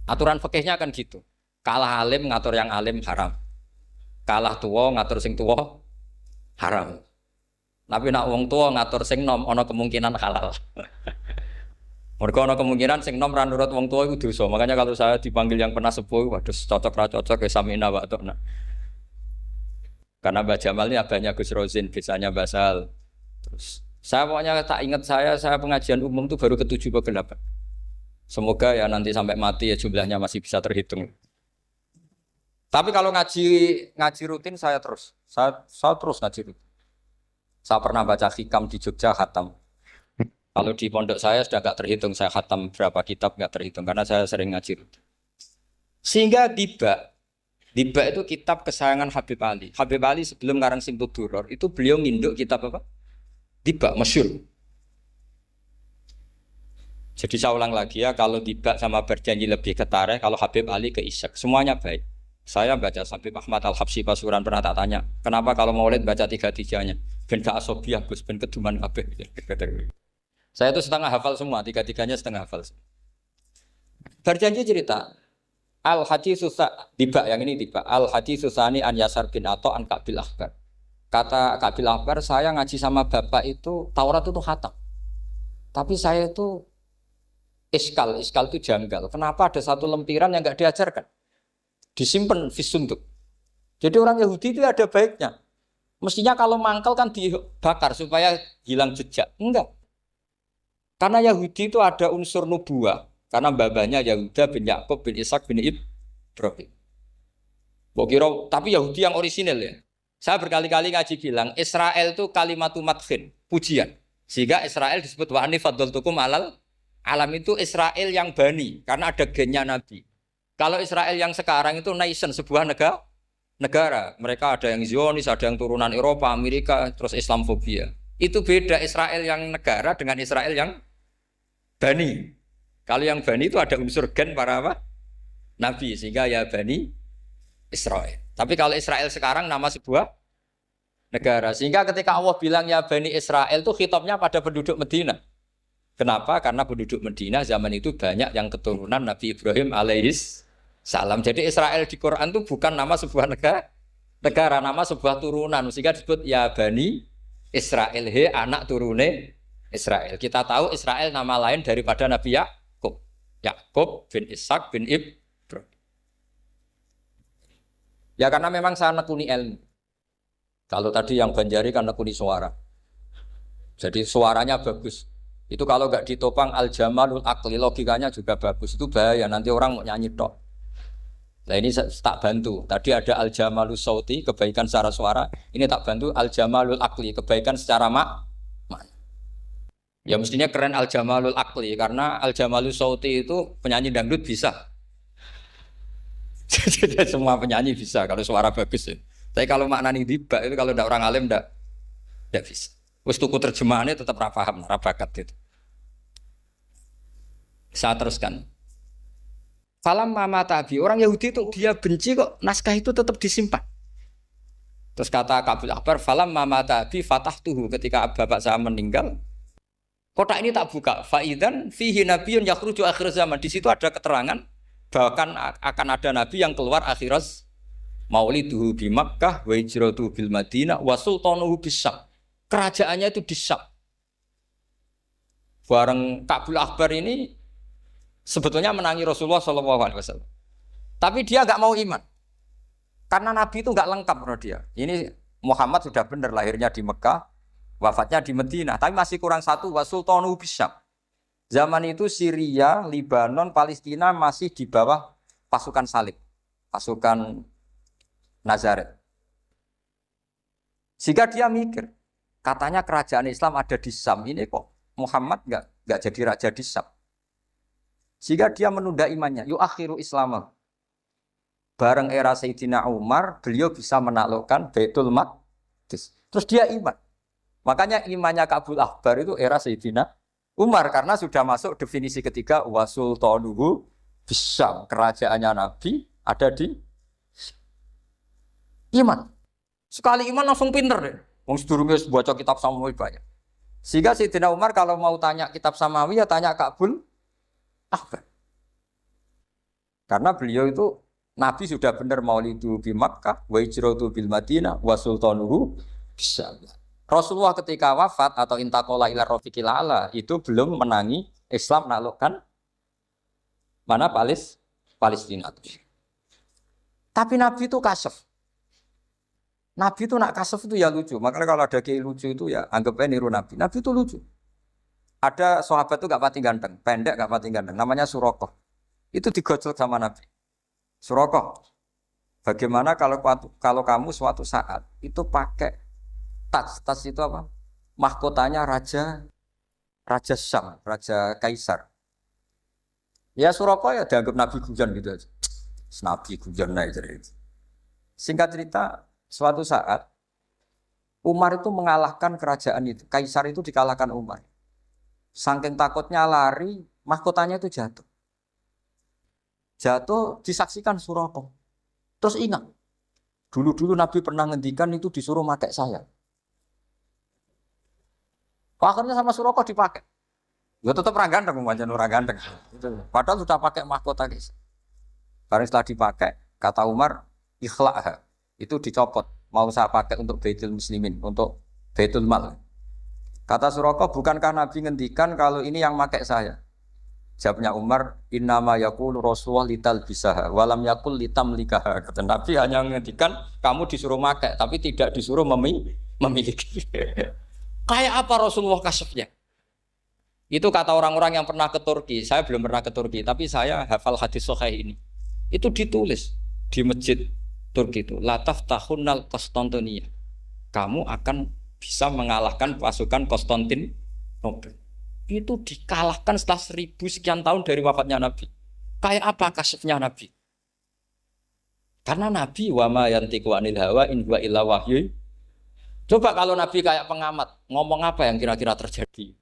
Aturan fikihnya kan gitu. Kalah alim ngatur yang alim haram. Kalah tua ngatur sing tua haram. Tapi nak wong tua ngatur sing nom ono kemungkinan halal. Mergo ono kemungkinan sing nom ra nurut wong tua itu dosa. Makanya kalau saya dipanggil yang pernah sepuh, waduh cocok ra cocok ya samina wa atona. Karena Mbak Jamal ini abahnya Gus Rozin, biasanya Basal. Terus saya pokoknya tak ingat saya pengajian umum itu baru ke-7 ke 8. Semoga ya nanti sampai mati ya jumlahnya masih bisa terhitung. Tapi kalau ngaji rutin saya terus ngaji rutin. Saya pernah baca hikam di Jogja khatam. Kalau di pondok saya sudah nggak terhitung saya khatam berapa kitab nggak terhitung karena saya sering ngaji rutin. Sehingga Diba itu kitab kesayangan Habib Ali. Habib Ali sebelum ngarang Simtud Duror itu beliau nginduk kitab apa? Diba, masyhur. Jadi saya ulang lagi ya, kalau Diba sama Berjanji lebih ke tarikh, kalau Habib Ali ke Isyak, semuanya baik. Saya baca Habib Ahmad Al-Habsyi Pasuruan pernah tak tanya, kenapa kalau Maulid baca 3-3-nya? Ben gak asobiah Gus, ben keduman kabeh. Saya itu setengah hafal semua, 3-3-nya setengah hafal. Berjanji cerita, Al-Hadis Susah Diba yang ini Diba. Al-Hadis Susani an Yasar bin Atha an Kabil Akhbar. Kata Kabil Akhbar, saya ngaji sama bapak itu Taurat itu khatam. Tapi saya itu iskal itu janggal. Kenapa ada satu lempiran yang enggak diajarkan? Disimpan fisunduk. Jadi orang Yahudi itu ada baiknya. Mestinya kalau mangkal kan dibakar supaya hilang jejak. Enggak. Karena Yahudi itu ada unsur nubuah. Karena babanya Yahuda bin Yakub bin Ishak bin Ibrahim. Tapi Yahudi yang orisinal ya. Saya berkali-kali ngaji bilang Israel itu kalimatu madhin, pujian. Sehingga Israel disebut wa anni faddaltukum alal alam itu Israel yang bani karena ada gennya Nabi. Kalau Israel yang sekarang itu nation, sebuah negara. Mereka ada yang Zionis, ada yang turunan Eropa, Amerika, terus Islamfobia. Itu beda Israel yang negara dengan Israel yang bani. Kalau yang bani itu ada unsur gen para apa? Nabi, sehingga ya bani Israel. Tapi kalau Israel sekarang nama sebuah negara. Sehingga ketika Allah bilang ya bani Israel itu khitabnya pada penduduk Medina. Kenapa? Karena penduduk Medina zaman itu banyak yang keturunan Nabi Ibrahim alaihis salam. Jadi Israel di Quran itu bukan nama sebuah negara, nama sebuah turunan. Sehingga disebut ya bani Israel, he anak turune Israel. Kita tahu Israel nama lain daripada Nabi Yakub. Yakub bin Ishak bin Ibrahim. Ya karena memang saya nekuni ilmu. Kalau tadi yang Banjari kan nekuni suara. Jadi suaranya bagus. Itu kalau nggak ditopang al-jamalul aqli, logikanya juga bagus. Itu bahaya, nanti orang mau nyanyi tok. Nah ini tak bantu. Tadi ada al-jamalul sauti, kebaikan secara suara. Ini tak bantu al-jamalul aqli, kebaikan secara makna. Ya mestinya keren al-jamalul aqli, karena al-jamalul sauti itu penyanyi dangdut bisa. Jadi semua penyanyi bisa kalau suara bagus ya. Tapi kalau maknani Diba itu kalau tidak orang alim tidak bisa. Wes tuku terjemahannya tetap ra paham, ra bakat itu. Saya teruskan. Falam mama tabi, orang Yahudi itu dia benci kok naskah itu tetap disimpan. Terus kata Kabil Akhbar, falam mama tabi fatahtuhu, ketika bapak saya meninggal, kotak ini tak buka. Faidan fihi nabiyyun yakhruju akhir zaman. Di situ ada keterangan bahkan akan ada nabi yang keluar akhirat, mauliduhu bi Makkah wa hijratuhu bil Madinah wa sultanuhu bis-Syam. Kerajaannya itu di Syam. Bareng Kabil Akhbar ini sebetulnya menangi Rasulullah SAW. Tapi dia nggak mau iman. Karena Nabi itu nggak lengkap menurut dia. Ini Muhammad sudah benar lahirnya di Mekah, wafatnya di Madinah. Tapi masih kurang satu, wa sultanuhu bis-Syam. Zaman itu Syria, Libanon, Palestina masih di bawah pasukan salib, pasukan Nazaret. Sehingga dia mikir, katanya kerajaan Islam ada di Syam, ini kok Muhammad nggak jadi raja di Syam. Sehingga dia menunda imannya, yu'akhiru Islamah. Bareng era Sayyidina Umar, beliau bisa menaklukkan Baitul Maqdis. Terus dia iman. Makanya imannya Kabil Akhbar itu era Sayyidina Umar, karena sudah masuk definisi ketiga wa sultanuhu bis-Syam, kerajaannya Nabi ada di iman. Sekali iman langsung pinter deh. Wong sedurunge baca kitab Samuel banyak. Sehingga Sayyidina Umar kalau mau tanya kitab Samawi ya tanya Ka'bul Ahbar. Karena beliau itu Nabi sudah benar maulidu bi Makkah, wa hijratu bil Madinah, wa sultanuhu bisyam. Rasulullah ketika wafat atau intaqala ila rafiqil ala itu belum menangi Islam menaklukkan mana Palestina. Tapi Nabi itu kasef. Nabi itu nak kasef itu ya lucu. Makanya kalau ada kiai lucu itu ya anggapnya niru Nabi. Nabi itu lucu. Ada sahabat itu gak pati ganteng, pendek gak pati ganteng. Namanya Surakoh. Itu digojol sama Nabi. Surakoh, bagaimana kalau kamu suatu saat itu pakai tas itu apa? Mahkotanya Raja Syam, Raja Kaisar. Ya Surakoh ya dianggap Nabi Gujan gitu aja. Nabi Gujan aja. Singkat cerita, suatu saat Umar itu mengalahkan kerajaan itu. Kaisar itu dikalahkan Umar. Saking takutnya lari, mahkotanya itu jatuh. Jatuh disaksikan Surakoh. Terus ingat, dulu-dulu Nabi pernah ngendikan itu disuruh pakai saya. Akhirnya sama Surakoh dipakai. Ya tetap orang ganteng, macam orang ganteng. Padahal sudah pakai mahkota guys. Karena setelah dipakai, kata Umar, ikhla'ha. Itu dicopot. Mau saya pakai untuk Baitul Muslimin, untuk Baitul Mal. Kata Surakoh, bukankah Nabi ngendikan kalau ini yang pakai saya? Jawabnya Umar, innama yaqulu Rasulullah lital bisaha, walam yaqul litam likaha. Kata Nabi hanya ngendikan kamu disuruh pakai, tapi tidak disuruh memiliki. Kayak apa Rasulullah kasefnya? Itu kata orang-orang yang pernah ke Turki. Saya belum pernah ke Turki, tapi saya hafal hadis sahih ini. Itu ditulis di masjid Turki itu. Lataf tahunnal Konstantinia. Kamu akan bisa mengalahkan pasukan Konstantinopel. Itu dikalahkan setelah 1000 sekian tahun dari wafatnya Nabi. Kayak apa kasefnya Nabi? Karena Nabi wa ma yantiqu anil hawa in huwa illa wahyu. Coba kalau Nabi kayak pengamat, ngomong apa yang kira-kira terjadi?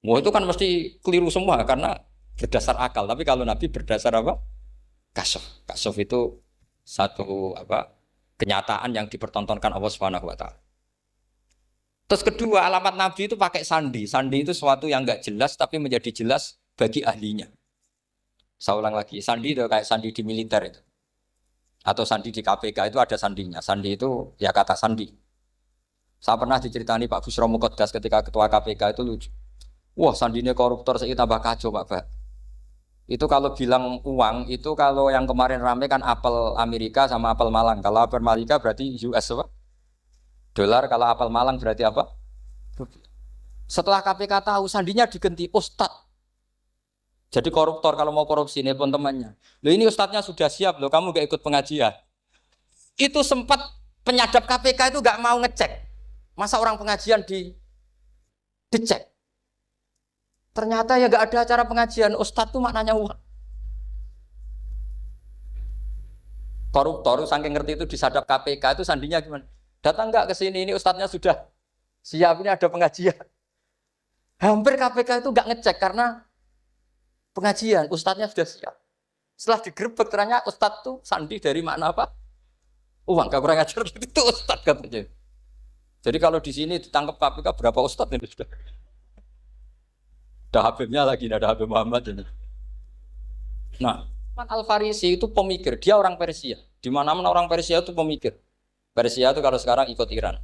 Wah itu kan mesti keliru semua karena berdasar akal. Tapi kalau Nabi berdasar apa? Kasef. Kasef itu satu apa? Kenyataan yang dipertontonkan Allah Subhanahu wa taala. Terus kedua, alamat Nabi itu pakai sandi. Sandi itu sesuatu yang enggak jelas tapi menjadi jelas bagi ahlinya. Saya ulang lagi, sandi itu kayak sandi di militer itu. Atau sandi di KPK itu ada sandinya. Sandi itu ya kata sandi. Saya pernah diceritani Pak Busro Muqaddas ketika ketua KPK itu lucu. Wah, sandinya koruptor saya tambah kacau Pak. Itu kalau bilang uang, itu kalau yang kemarin rame kan apel Amerika sama apel Malang. Kalau apel Amerika berarti US apa? Dolar, kalau apel Malang berarti apa? Setelah KPK tahu, sandinya diganti Ustadz. Jadi koruptor kalau mau korupsi, nelpon temannya. Loh ini Ustadznya sudah siap loh, kamu gak ikut pengajian. Itu sempat penyadap KPK itu gak mau ngecek. Masa orang pengajian dicek? Ternyata ya gak ada acara pengajian, Ustadz itu maknanya uang. Koruptor saking ngerti itu disadap KPK itu sandinya gimana? Datang nggak ke sini, ini Ustadznya sudah siap, ini ada pengajian. Hampir KPK itu nggak ngecek karena pengajian, Ustadznya sudah siap. Setelah digerebek ternyata Ustadz tuh sandi dari makna apa? Uang, gak kurang ajar itu Ustadz katanya. Jadi kalau di sini ditangkap KPK berapa Ustadz ini sudah? Ada Habibnya lagi, ada Habib Muhammad ini. Nah, Al-Farisi itu pemikir, dia orang Persia. Di mana-mana orang Persia itu pemikir. Persia itu kalau sekarang ikut Iran.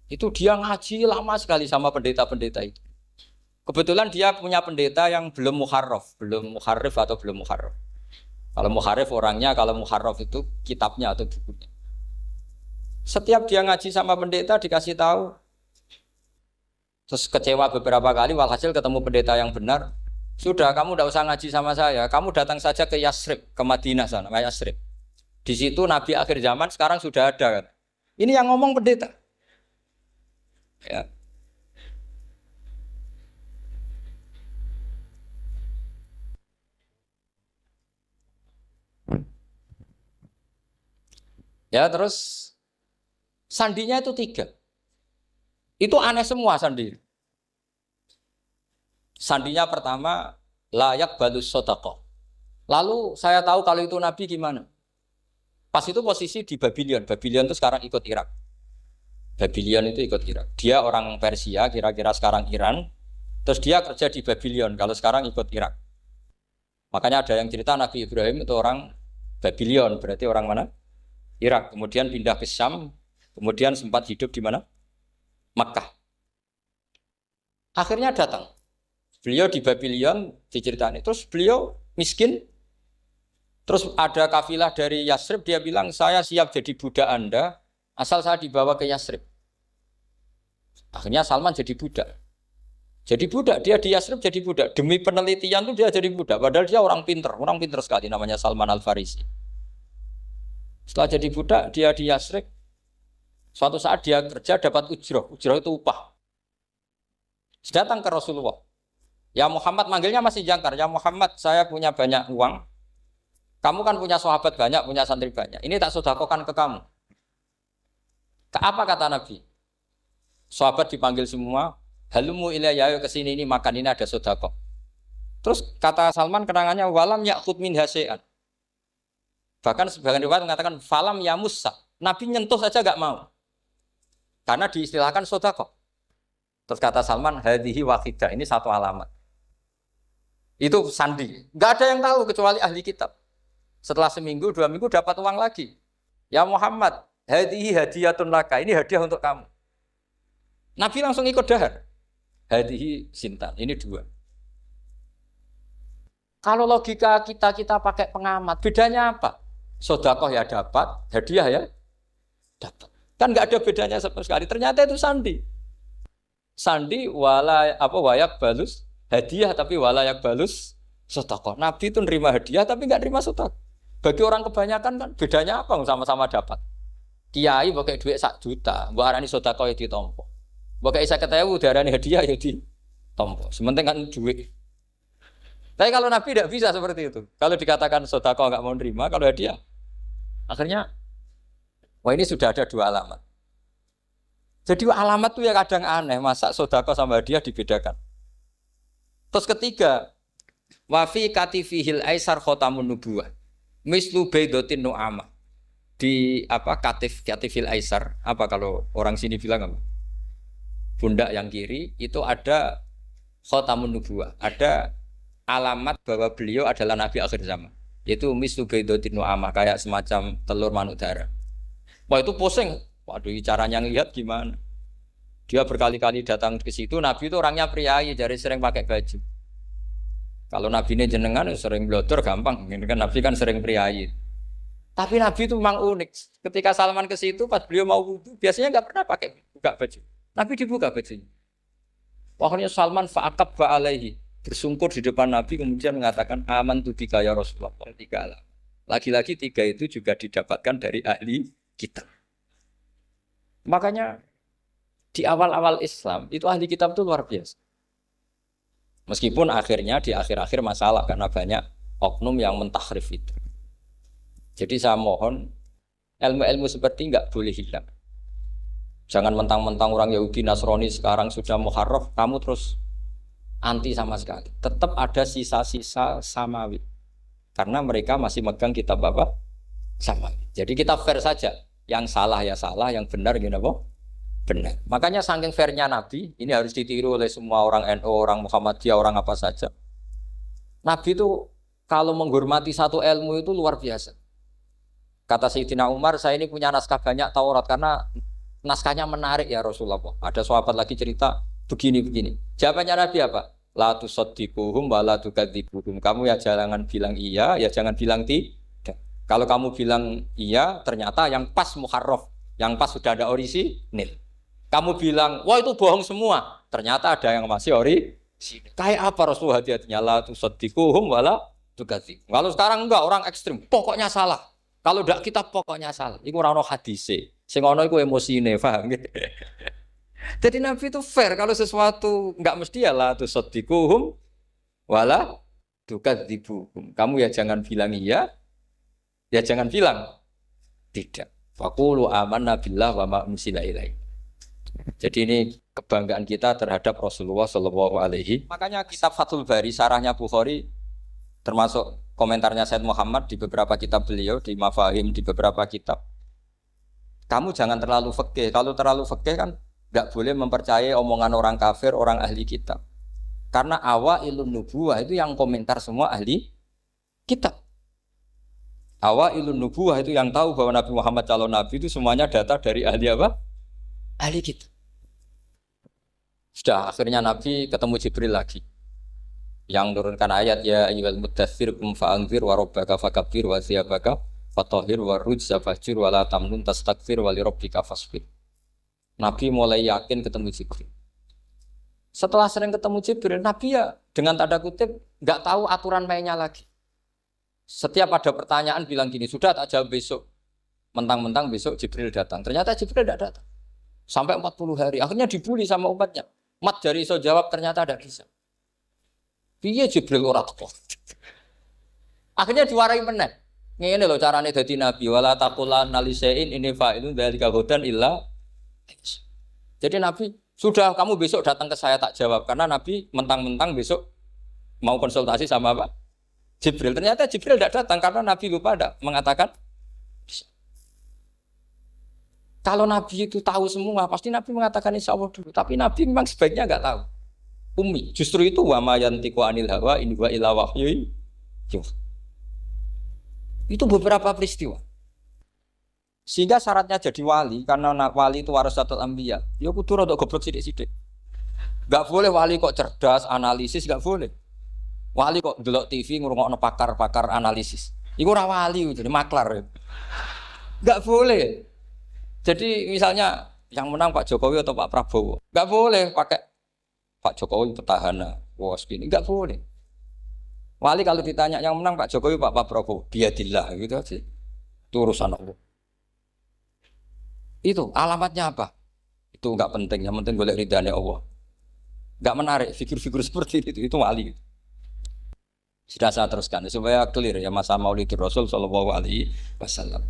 Itu dia ngaji lama sekali sama pendeta-pendeta itu. Kebetulan dia punya pendeta yang belum muharraf, belum muharrif atau belum muharraf. Kalau muharrif orangnya, kalau muharraf itu kitabnya atau bukunya. Setiap dia ngaji sama pendeta dikasih tahu. Terus kecewa beberapa kali, walhasil ketemu pendeta yang benar. Sudah, kamu tidak usah ngaji sama saya. Kamu datang saja ke Yasrib, ke Madinah sana, Yasrib. Di situ Nabi akhir zaman sekarang sudah ada kan. Ini yang ngomong pendeta. Ya. Ya terus sandinya itu 3. Itu aneh semua sandi. Sandinya pertama layak balus sodako. Lalu saya tahu kalau itu Nabi gimana. Pas itu posisi di Babylon. Babylon itu sekarang ikut Irak. Babylon itu ikut Irak. Dia orang Persia, kira-kira sekarang Iran. Terus dia kerja di Babylon, kalau sekarang ikut Irak. Makanya ada yang cerita Nabi Ibrahim itu orang Babylon, berarti orang mana? Irak. Kemudian pindah ke Syam, kemudian sempat hidup di mana? Makkah. Akhirnya datang. Beliau di Babylon diceritain. Terus beliau miskin. Terus ada kafilah dari Yasrib, dia bilang, saya siap jadi budak Anda, asal saya dibawa ke Yasrib. Akhirnya Salman jadi budak. Jadi budak, dia di Yasrib jadi budak. Demi penelitian tuh dia jadi budak. Padahal dia orang pinter sekali, namanya Salman Al-Farisi. Setelah jadi budak, dia di Yasrib. Suatu saat dia kerja dapat ujroh. Ujroh itu upah. Datang ke Rasulullah. Ya Muhammad, manggilnya masih jangkar. Ya Muhammad, saya punya banyak uang. Kamu kan punya sahabat banyak, punya santri banyak. Ini tak sedekahkan ke kamu. Apa kata Nabi? Sahabat dipanggil semua. Halumu ilayya, ke sini, ini makan, ini ada sedekah. Terus kata Salman kenangannya, walam ya'khud min hasya'an. Bahkan sebagian riwayat mengatakan falam ya musa. Nabi nyentuh saja gak mau. Karena diistilahkan sedekah. Terus kata Salman, hadhihi waqidah, ini satu alamat. Itu sandi. Gak ada yang tahu kecuali ahli kitab. Setelah seminggu, 2 minggu dapat uang lagi. Ya Muhammad, hadhihi hadiyatun laka, ini hadiah untuk kamu. Nabi langsung ikut dahar. Hadhihi sintan, ini 2. Kalau logika kita pakai pengamat, bedanya apa? Sedekah ya dapat, hadiah ya dapat. Kan nggak ada bedanya sama sekali. Ternyata itu sandi. Sandi wala apa wayak balus hadiah tapi walayak balus sedekah. Nabi itu nerima hadiah tapi nggak nerima sedekah. Bagi orang kebanyakan kan bedanya apa? Sama-sama dapat. Kiai pakai duit 1 juta, mbok arani sedekah ya ditompo. Mbok kayak 50.000 diarani hadiah ya ditompo. Sementing kan duit. Tapi kalau Nabi tidak bisa seperti itu. Kalau dikatakan sedekah nggak mau nerima, kalau hadiah akhirnya wah ini sudah ada 2 alamat. Jadi alamat tuh ya kadang aneh, masa sedekah sama hadiah dibedakan. Terus ketiga, wa fi katifihil aisar khatamun nubuwah. Mislu baidatin nu'amah. Di apa katifil aisar, apa kalau orang sini bilang apa? Pundak yang kiri itu ada khatamun nubuwah, ada alamat bahwa beliau adalah nabi akhir zaman. Yaitu mislu baidatin nu'amah, kayak semacam telur manuk darah. Wah itu pusing. Waduh, caranya ngelihat gimana? Dia berkali-kali datang ke situ. Nabi itu orangnya priayi, jadi sering pakai baju. Kalau Nabi ini jenengan sering blodor gampang. Ini kan Nabi kan sering priayi. Tapi Nabi itu memang unik. Ketika Salman ke situ, pas beliau mau wudu, biasanya nggak pernah pakai buka baju. Nabi dibuka bajunya. Akhirnya Salman fa'aqab ba'alaihi, bersungkur di depan Nabi, kemudian mengatakan aman tu bika ya Rasulullah. 3 alam. Lagi-lagi 3 itu juga didapatkan dari ahli kitab. Makanya di awal-awal Islam itu ahli kitab itu luar biasa. Meskipun akhirnya di akhir-akhir masalah karena banyak oknum yang mentahrif itu. Jadi saya mohon ilmu-ilmu seperti nggak boleh hilang. Jangan mentang-mentang orang Yahudi Nasrani sekarang sudah muharraf, kamu terus anti sama sekali. Tetap ada sisa-sisa samawi. Karena mereka masih megang kitab apa? Samawi. Jadi kita fair saja. Yang salah ya salah, yang benar gini apa? Benar. Makanya saking fairnya Nabi, ini harus ditiru oleh semua orang NU, orang Muhammadiyah, orang apa saja. Nabi itu kalau menghormati satu ilmu itu luar biasa. Kata Sayyidina Umar, saya ini punya naskah banyak Taurat karena naskahnya menarik ya Rasulullah. Ada sahabat lagi cerita begini-begini. Jawabannya Nabi apa? La tusaddiquhum wa la tukadzibuhum. Kamu ya jangan bilang iya, ya jangan bilang tidak. Kalau kamu bilang iya, ternyata yang pas muharraf, yang pas sudah ada orisinil. Kamu bilang, wah itu bohong semua, ternyata ada yang masih orisinil. Kayak apa Rasulullah hati-hatinya? La tusaddiquhum wa la tukadzibuhum. Kalau sekarang enggak, orang ekstrim, pokoknya salah. Kalau tidak kita pokoknya salah. Iku ora ono hadise. Sing ono iku emosine, paham nggih? Jadi Nabi itu fair, kalau sesuatu enggak mesti ya la tusaddiquhum wa la tukadzibuhum. Kamu ya jangan bilang iya. Ya jangan bilang tidak. Faqulu amanna billah wa ma unsila ilaihi. Jadi ini kebanggaan kita terhadap Rasulullah sallallahu alaihi. Makanya kitab Fathul Bari sarahnya Bukhari termasuk komentarnya Said Muhammad di beberapa kitab beliau, di Mafahim di beberapa kitab. kamu jangan terlalu fikih. Kalau terlalu fikih kan nggak boleh mempercayai omongan orang kafir, orang ahli kitab. Karena awailun nubuwah itu yang komentar semua ahli kitab. Awailun nubuwah itu yang tahu bahwa Nabi Muhammad calon nabi itu semuanya data dari ahli apa? Ahli kitab. Sudah akhirnya Nabi ketemu Jibril lagi. Yang turunkan ayat ya ayyuhal muddatsir qum fa'anzir wa rabbaka fakabbir wa thiyabaka fatahhir wa rujza fahjur wa la tamnun tastakbir wa li rabbika fasbir. Nabi mulai yakin ketemu Jibril. Setelah sering ketemu Jibril, Nabi ya dengan tanda kutip enggak tahu aturan mainnya lagi. Setiap ada pertanyaan bilang gini, sudah tak jawab besok. Mentang-mentang besok Jibril datang. Ternyata Jibril tidak datang. Sampai 40 hari. Akhirnya dibully sama umatnya. Mat dari iso jawab ternyata ada bisa. Piye Jibril ora teko. Akhirnya diwarai meneh. Ngene lho carane dadi nabi wala taqulanna lisein ini fa'ilun dzalika hudan illa. Jadi Nabi, sudah kamu besok datang ke saya tak jawab karena Nabi mentang-mentang besok mau konsultasi sama apa? Jibril. Ternyata Jibril tidak datang karena Nabi lupa ada mengatakan bisa. Kalau Nabi itu tahu semua, pasti Nabi mengatakan insya Allah dulu. Tapi Nabi memang sebaiknya nggak tahu. Umi, justru itu wa ma yantiqu anil hawa in huwa illa wahyu. Itu beberapa peristiwa. Sehingga syaratnya jadi wali karena wali itu warasatul anbiya. Ya kudu rada goblok sithik-sithik. Enggak boleh wali kok cerdas, analisis enggak boleh. Wali kok delok TV ngrungokno pakar-pakar analisis. Iku ora wali, jadi maklar. Enggak boleh. Jadi misalnya yang menang Pak Jokowi atau Pak Prabowo, enggak boleh pakai Pak Jokowi petahana, wos gini, enggak boleh. Wali kalau ditanya yang menang Pak Jokowi, Pak Prabowo, biadillah gitu aja. Itu urusan Allah. Itu alamatnya apa? Itu enggak penting, yang penting golek ridhane Allah. Enggak menarik figur-figur seperti itu wali. Sudah saya teruskan supaya clear ya masa Maulidur Rasul sallallahu alaihi wasallam.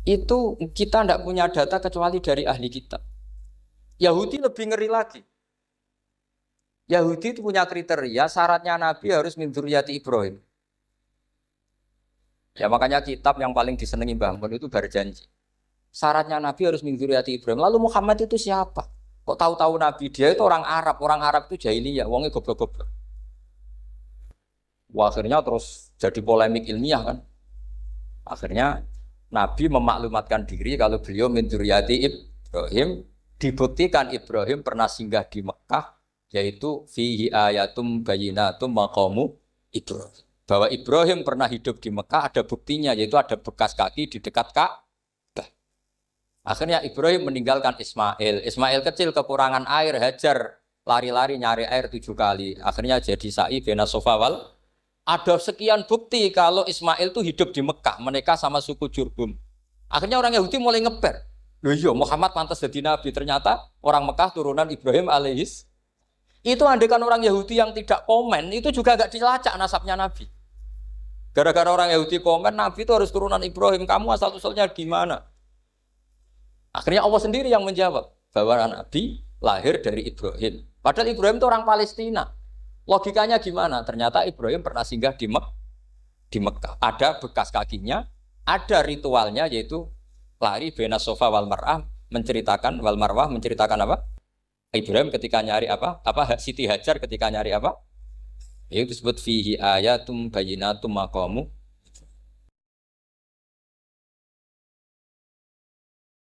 Itu kita enggak punya data kecuali dari ahli kitab. Yahudi lebih ngeri lagi. Yahudi itu punya kriteria, syaratnya Nabi harus min dzurriyyati Ibrahim. Ya makanya kitab yang paling disenangi Mbah Mun itu berjanji. Syaratnya Nabi harus min dzurriyyati Ibrahim. Lalu Muhammad itu siapa? Kok tahu-tahu Nabi dia itu orang Arab. Orang Arab itu jahiliyah, wongnya goblok-goblok. Wah, akhirnya terus jadi polemik ilmiah kan. Akhirnya Nabi memaklumatkan diri kalau beliau min dzurriyyati Ibrahim. Dibuktikan Ibrahim pernah singgah di Mekah. Yaitu fihi ayatum bayyinatum maqamu Ibrahim. Bahwa Ibrahim pernah hidup di Mekah ada buktinya yaitu ada bekas kaki di dekat Ka'bah. Akhirnya Ibrahim meninggalkan Ismail. Ismail kecil kekurangan air, Hajar lari-lari nyari air 7 kali. Akhirnya jadi sa'i bena Safa wal. Ada sekian bukti kalau Ismail itu hidup di Mekah, menikah sama suku Jurhum. Akhirnya orang Yahudi mulai ngeper. Loh iya Muhammad pantas jadi nabi. Ternyata orang Mekah turunan Ibrahim alaihis. Itu andekan orang Yahudi yang tidak komen, itu juga gak dilacak nasabnya Nabi. Gara-gara orang Yahudi komen, Nabi itu harus turunan Ibrahim, kamu asal-usulnya gimana? Akhirnya Allah sendiri yang menjawab, bahwa Nabi lahir dari Ibrahim. Padahal Ibrahim itu orang Palestina. Logikanya gimana? Ternyata Ibrahim pernah singgah di Mekah. Ada bekas kakinya, ada ritualnya yaitu lari bena Safa wal Marwah, menceritakan wal Marwah, menceritakan apa? Ibrahim ketika nyari apa? Siti Hajar ketika nyari apa? Itu disebut fihi ayatum bayyinatum maqamu